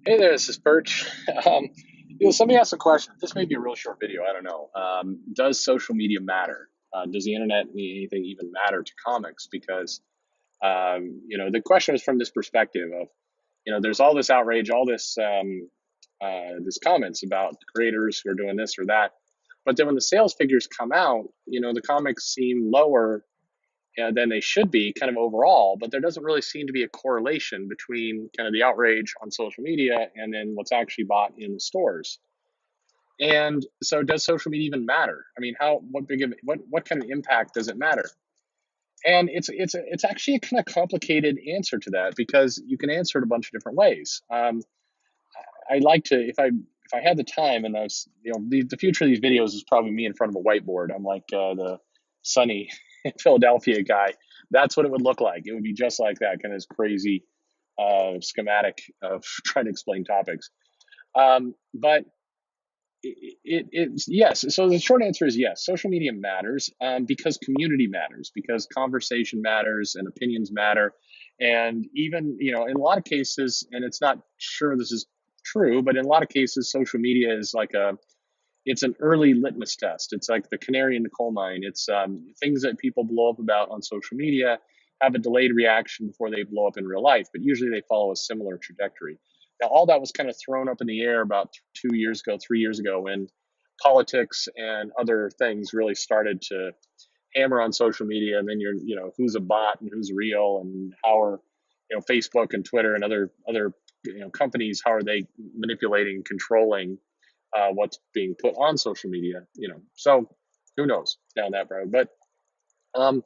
Hey there, this is Birch. Um, somebody asked a question. This may be a real short video. I don't know. Does social media matter? Does the internet and anything even matter to comics? Because the question is from this perspective of, there's all this outrage, all this comments about creators who are doing this or that, but then when the sales figures come out, the comics seem lower than they should be kind of overall, but there doesn't really seem to be a correlation between kind of the outrage on social media and then what's actually bought in the stores. And so does social media even matter? I mean, what kind of impact does it matter? And it's actually a kind of complicated answer to that because you can answer it a bunch of different ways. I like to if I had the time and I was the future of these videos is probably me in front of a whiteboard. I'm like the sunny Philadelphia guy. That's what it would look like. It would be just like that, kind of this crazy schematic of trying to explain topics. But it's yes. So the short answer is yes. Social media matters because community matters, because conversation matters and opinions matter, and even in a lot of cases, and it's not sure this is true, but in a lot of cases, social media is like it's an early litmus test. It's like the canary in the coal mine. It's things that people blow up about on social media have a delayed reaction before they blow up in real life, but usually they follow a similar trajectory. Now, all that was kind of thrown up in the air about 2 years ago, 3 years ago, when politics and other things really started to hammer on social media. And then who's a bot and who's real, and how are Facebook and Twitter and other companies, how are they manipulating, controlling what's being put on social media, so who knows down that road, but um,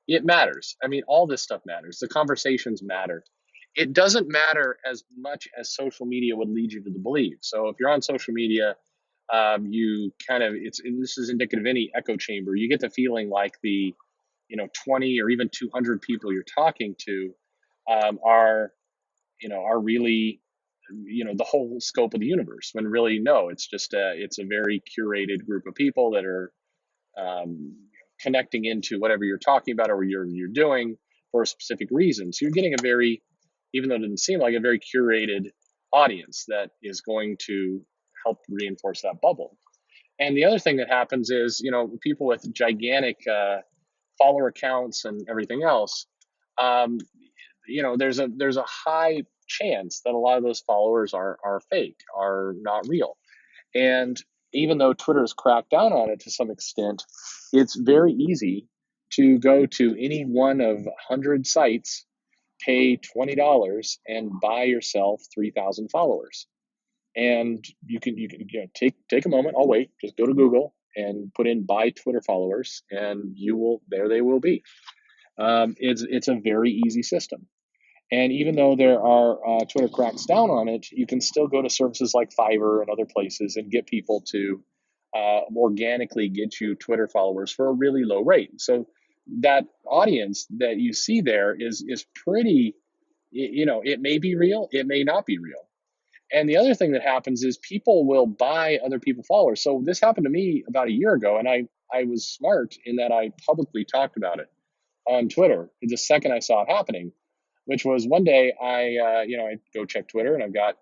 it matters. I mean, all this stuff matters. The conversations matter. It doesn't matter as much as social media would lead you to believe. So if you're on social media, you kind of this is indicative of any echo chamber. You get the feeling like the 20 or even 200 people you're talking to are really the whole scope of the universe, when really no, it's a very curated group of people that are um, connecting into whatever you're talking about or you're doing for a specific reason. So you're getting a very, even though it didn't seem like, a very curated audience that is going to help reinforce that bubble. And the other thing that happens is, people with gigantic follower accounts and everything else, um, there's a high chance that a lot of those followers are fake, are not real. And even though Twitter has cracked down on it to some extent, it's very easy to go to any one of 100 sites, pay $20, and buy yourself 3,000 followers. And you can take a moment. I'll wait. Just go to Google and put in "buy Twitter followers," and there they will be. It's a very easy system. And even though there are Twitter cracks down on it, you can still go to services like Fiverr and other places and get people to organically get you Twitter followers for a really low rate. So that audience that you see there is pretty, it may be real, it may not be real. And the other thing that happens is people will buy other people followers. So this happened to me about a year ago, and I was smart in that I publicly talked about it on Twitter the second I saw it happening, which was one day I go check Twitter and I've got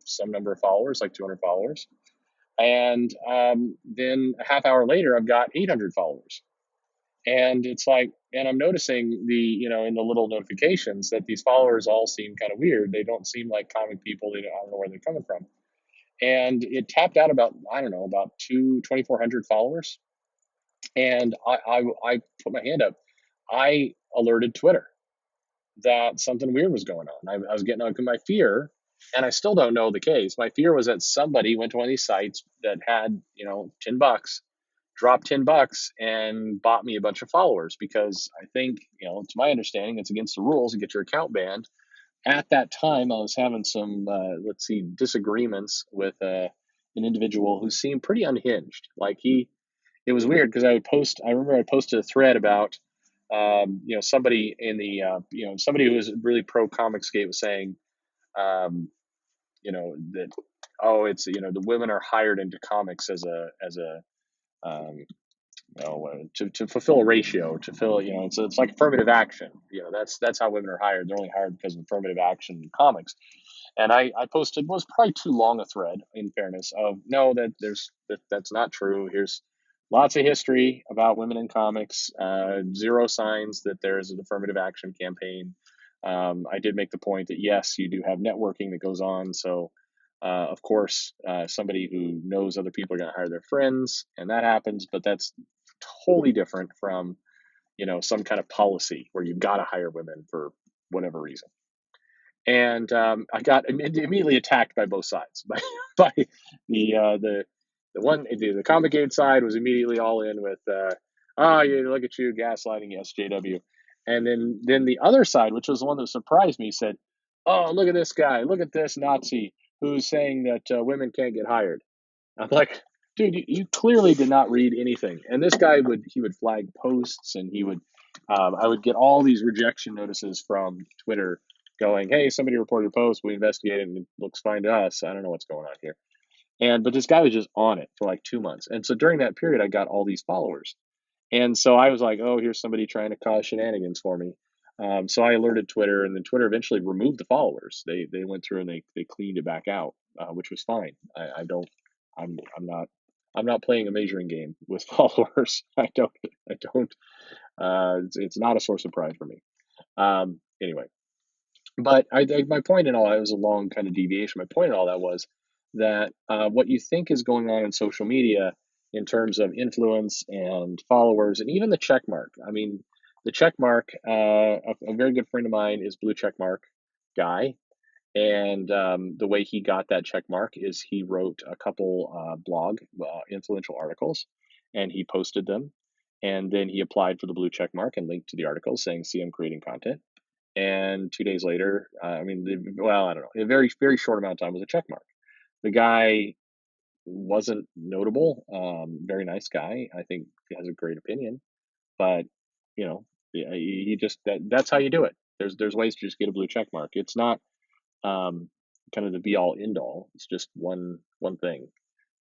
some number of followers, like 200 followers, and then a half hour later I've got 800 followers, and it's like, and I'm noticing in the little notifications that these followers all seem kind of weird. They don't seem like common people. I don't know where they're coming from, and it tapped out about, I don't know, about 2,400 followers, and I put my hand up. I alerted Twitter that something weird was going on. I was getting my fear, and I still don't know the case. My fear was that somebody went to one of these sites that had, $10, dropped $10 and bought me a bunch of followers, because I think, it's my understanding it's against the rules to get your account banned. At that time, I was having some, disagreements with an individual who seemed pretty unhinged. It was weird because I remember I posted a thread about somebody in the somebody who was really pro Comicsgate was saying that, oh, it's the women are hired into comics as a to fulfill a ratio, to fill, it's like affirmative action. That's how women are hired. They're only hired because of affirmative action in comics. And I posted, was probably too long a thread, in fairness, of no, that's not true. Here's lots of history about women in comics, zero signs that there is an affirmative action campaign. I did make the point that yes, you do have networking that goes on. So, of course, somebody who knows other people are going to hire their friends, and that happens. But that's totally different from some kind of policy where you've got to hire women for whatever reason. And I got immediately attacked by both sides. By the one, the Comicade side was immediately all in with, oh, yeah, look at you gaslighting SJW, and then the other side, which was the one that surprised me, said, oh, look at this guy, look at this Nazi who's saying that women can't get hired. I'm like, dude, you clearly did not read anything. And this guy would flag posts, and I would get all these rejection notices from Twitter going, hey, somebody reported a post, we investigated, and it looks fine to us. I don't know what's going on here. But this guy was just on it for like 2 months. And so during that period, I got all these followers. And so I was like, oh, here's somebody trying to cause shenanigans for me. So I alerted Twitter, and then Twitter eventually removed the followers. They went through and they cleaned it back out, which was fine. I don't I'm not playing a measuring game with followers. I don't. It's not a source of pride for me. Anyway, but my point in all that was a long kind of deviation. My point in all that was that what you think is going on in social media in terms of influence and followers and even the check mark. I mean, the check mark. A very good friend of mine is Blue Checkmark guy, and the way he got that check mark is he wrote a couple blog influential articles, and he posted them, and then he applied for the blue check mark and linked to the articles saying, "See, I'm creating content." And 2 days later, I mean, well, I don't know, a very very short amount of time was a check mark. The guy wasn't notable. Very nice guy. I think he has a great opinion, but you know, yeah, he just that's how you do it. There's ways to just get a blue check mark. It's not um, kind of the be all end all. It's just one thing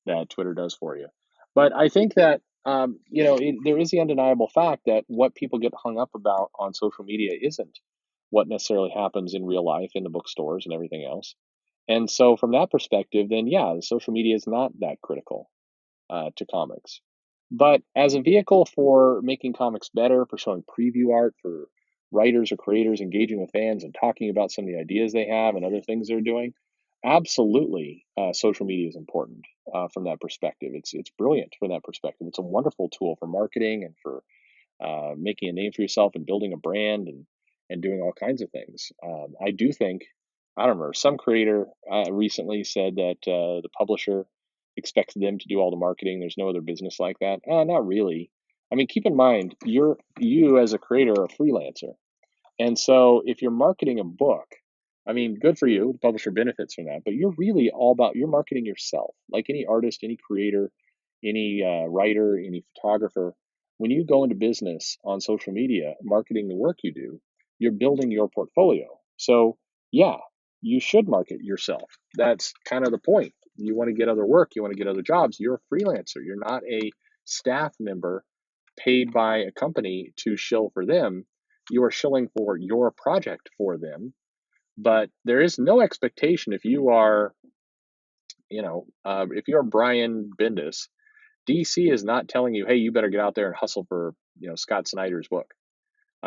that Twitter does for you. But I think that there is the undeniable fact that what people get hung up about on social media isn't what necessarily happens in real life in the bookstores and everything else. And so, from that perspective, then yeah, the social media is not that critical to comics. But as a vehicle for making comics better, for showing preview art, for writers or creators engaging with fans and talking about some of the ideas they have and other things they're doing, absolutely, social media is important from that perspective. It's brilliant from that perspective. It's a wonderful tool for marketing and for making a name for yourself and building a brand and doing all kinds of things. I do think, I don't remember, some creator recently said that the publisher expects them to do all the marketing. There's no other business like that. Not really. I mean, keep in mind, you as a creator are a freelancer, and so if you're marketing a book, I mean, good for you. The publisher benefits from that, but you're really all about you're marketing yourself. Like any artist, any creator, any writer, any photographer, when you go into business on social media, marketing the work you do, you're building your portfolio. So yeah, you should market yourself. That's kind of the point. You want to get other work, you want to get other jobs. You're a freelancer. You're not a staff member paid by a company to shill for them. You are shilling for your project for them, but there is no expectation if you are, if you're Brian Bendis, DC is not telling you, hey, you better get out there and hustle for, Scott Snyder's book.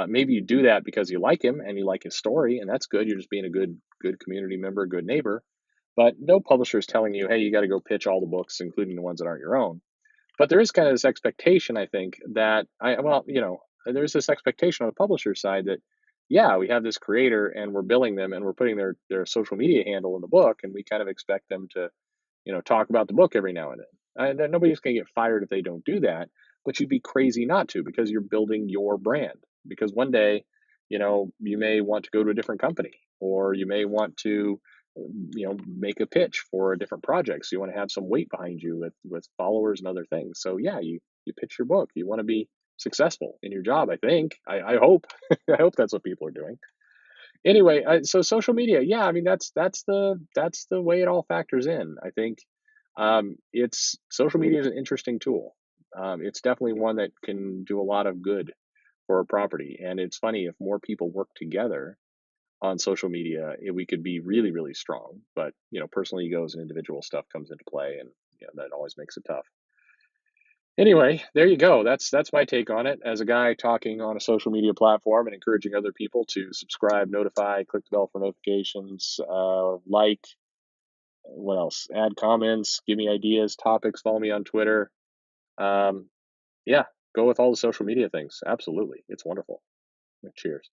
Maybe you do that because you like him and you like his story, and that's good. You're just being a good community member, good neighbor. But no publisher is telling you, hey, you got to go pitch all the books, including the ones that aren't your own. But there is kind of this expectation, I think, that there's this expectation on the publisher side that, yeah, we have this creator and we're billing them and we're putting their social media handle in the book, and we kind of expect them to, talk about the book every now and then. Nobody's going to get fired if they don't do that, but you'd be crazy not to because you're building your brand. Because one day, you may want to go to a different company, or you may want to make a pitch for a different project, so you want to have some weight behind you with followers and other things. So yeah, you pitch your book. You want to be successful in your job. I hope I hope that's what people are doing. Anyway, so social media, yeah, I mean that's the way it all factors in. I think it's social media is an interesting tool. It's definitely one that can do a lot of good for a property. And it's funny, if more people work together on social media, we could be really, really strong. But personal egos and individual stuff comes into play, and that always makes it tough. Anyway, there you go. That's my take on it. As a guy talking on a social media platform and encouraging other people to subscribe, notify, click the bell for notifications, like, what else? Add comments, give me ideas, topics, follow me on Twitter. Um, yeah, go with all the social media things. Absolutely. It's wonderful. Cheers.